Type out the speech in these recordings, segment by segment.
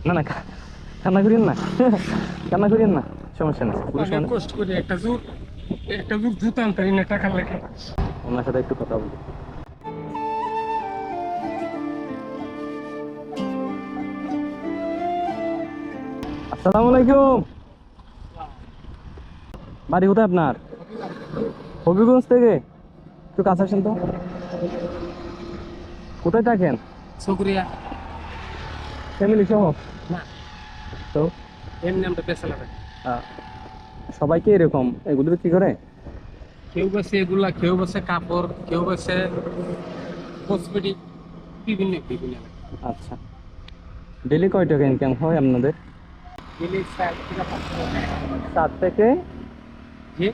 না না কান্না করিয়েন না কান্না করিয়েন না, সমস্যা নেই। অনেক কষ্ট করে একটা জোর জুতা আনতে পারি না টাকা লাগে। ওনার সাথে একটু কথা বলি। আসসালামু আলাইকুম। বাড়ি কোথায় আপনার? হবিগঞ্জ থেকে? একটু কাছে আসেন তো। কোথায় থাকেন? শুক্রিয়া। ফ্যামিলি সহ? না, তো এমনি আমরা পেশালা থাকি। আহ, সবাইকে এরকম এগুলো বিক্রি করে? কেউ বেছে এগুলা, কেউ বেছে কাপড়, কেউ বেছে কসমেটিক, বিভিন্ন বিভিন্ন আচ্ছা, ডেলি কয় টাকা ইনকাম হয় আপনাদের? ডেলি 7 থেকে? যে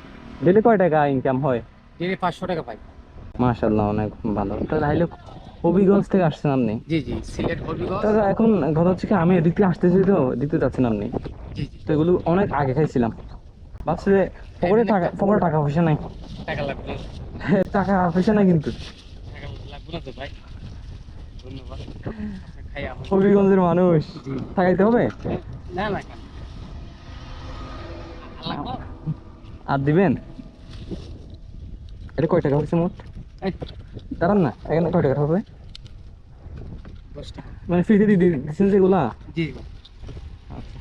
ডেলি কয় টাকা ইনকাম হয়? ডেলি 500 টাকা পাই। মাশাআল্লাহ, অনেক ভালো। তাহলে হাইলে হবিগঞ্জ থেকে আসছেন আপনি? জি জি, সিলেট হবিগঞ্জ। তাহলে এখন কথা হচ্ছে কি, আমি এদিকে আসতেছি তো, এদিকে যাচ্ছেন আপনি। জি জি, তো এগুলো অনেক আগে খাইছিলাম, ভাবছি যে পকেটে টাকা পয়সা নাই। টাকা লাগবে না। টাকা পয়সা নাই কিন্তু। টাকা লাগবে না তো ভাই, ধন্যবাদ। আপনি খাই আমার। হবিগঞ্জের মানুষ, জি। থাকাইতে হবে। না না কেন লাগবে? আর দিবেন? এটা কয় টাকা হয়েছে মোট? এই, দাঁড়ান না, এখানে কয় টাকা হবে? 10 টাকা। মানে ফ্রিতে দিচ্ছেন যেগুলা? জি, আচ্ছা,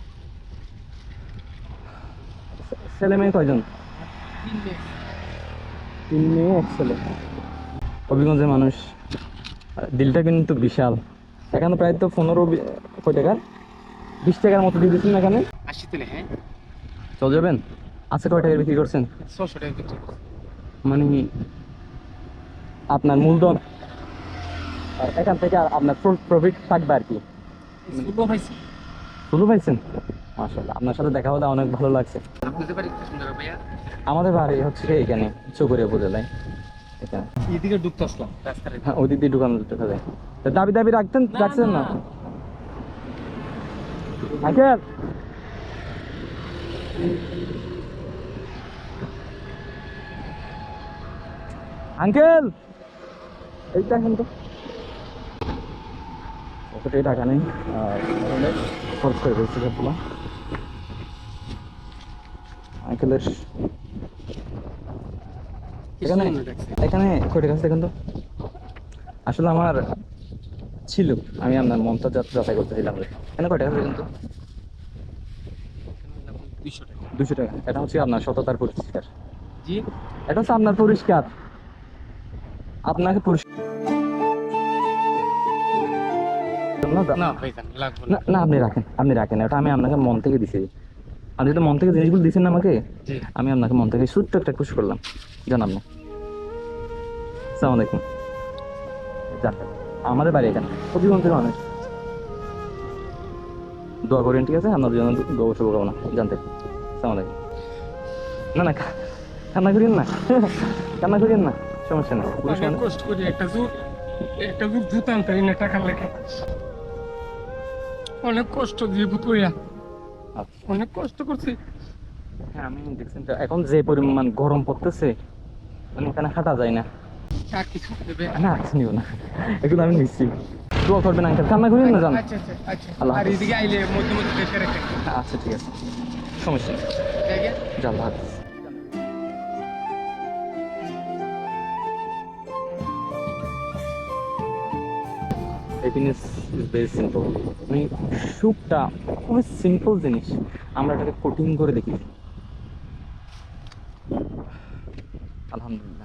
ছেলে মেয়ে কয়জন? 3 দিন। 3 মেয়ে 1 ছেলে। হবিগঞ্জের মানুষ, দিলটা কিন্তু বিশাল। এখানে প্রায় তো 15 কয় টাকার, 20 টাকার মতো দিয়ে দিচ্ছেন এখানে। 80 তেলে, হ্যাঁ। চলে যাবেন? আজকে কয় টাকা বিক্রি করছেন? 600 টাকা বিক্রি করছি। মানে আপনার মূলধন আর এখান থেকে আপনার প্রফিট থাকবে আর কি। শুভ পাইছি। শুরু পাইছেন? মাশাআল্লাহ, আপনার সাথে দেখা হলে অনেক ভালো লাগছে। আপনাদের বাড়ি কি সুন্দর ভাইয়া? আমাদের বাড়ি হচ্ছে কি এখানে চৌকরিয়া উপজেলায়, এখানে। এদিকে ঢুকতে আসলাম রাস্তার। হ্যাঁ, ওই দিক দিয়ে ঢুকানো দেখা যায়। তো দাবি দাবি রাখছেন না? আঙ্কেল, আঙ্কেল এই দেখেন তো, পকেটে টাকা নেই আর খরচ করে ফেলছি সবগুলো। আঙ্কেলের এখানে এখানে কয় টাকা আছে দেখেন তো। আসলে আমার ছিল, আমি আপনার মনটা যাচাই করতেছিলাম। এখানে কয় টাকা আছে দেখেন তো। 200 টাকা। 200 টাকা। এটা হচ্ছে আপনার সততার পরিষ্কার। জি। এটা হচ্ছে আপনার পরিষ্কার, আপনাকে পরিষ্কার না ভাইজান লাগবে না না। না, আপনি রাখেন, এটা আমি আপনাকে মন থেকে দিছি। আপনি তো মন থেকে জিনিসগুলো দিচ্ছেন না আমাকে, জি। আমি আপনাকে মন থেকে ছোট্ট একটা খুশি করলাম। জান আপনি। আসসালামু আলাইকুম। যান, আমাদের বাড়ি এখানে, হবিগঞ্জের মানুষ। দোয়া করেন, ঠিক আছে? আপনার জন্য দোয়া শুভকামনা। জানতে। আসসালামু আলাইকুম। না না কান্না করিয়েন না কান্না করিয়েন না, সমস্যা নেই। অনেক কষ্ট করে একটা জোর জুতা আনতে পারি না টাকা লাগে। অনেক কষ্ট দিয়ে বুতুইয়া, আচ্ছা, অনেক কষ্ট করছি। হ্যাঁ আমি দেখছেন তো, এখন যে পরিমাণ গরম পড়তেছে, মানে এখানে হাঁটা যায় না। আর কিছু দেবে? না কিছু নিও না, এগুলো আমি নিচ্ছি। দোয়া করবেন আঙ্কেল, কান্না করিয়েন না। জান। আচ্ছা আচ্ছা আচ্ছা। আল্লাহ আর হাফেজ। এদিকে আইলে মধ্যে মধ্যে দেখে রেখে। আচ্ছা ঠিক আছে, সমস্যা নেই। জায়গা। যা, আল্লাহ হাফেজ। Happiness is very simple. মানে সুখটা খুবই সিম্পল জিনিস, আমরা এটাকে কঠিন করে দেখি। আলহামদুলিল্লাহ।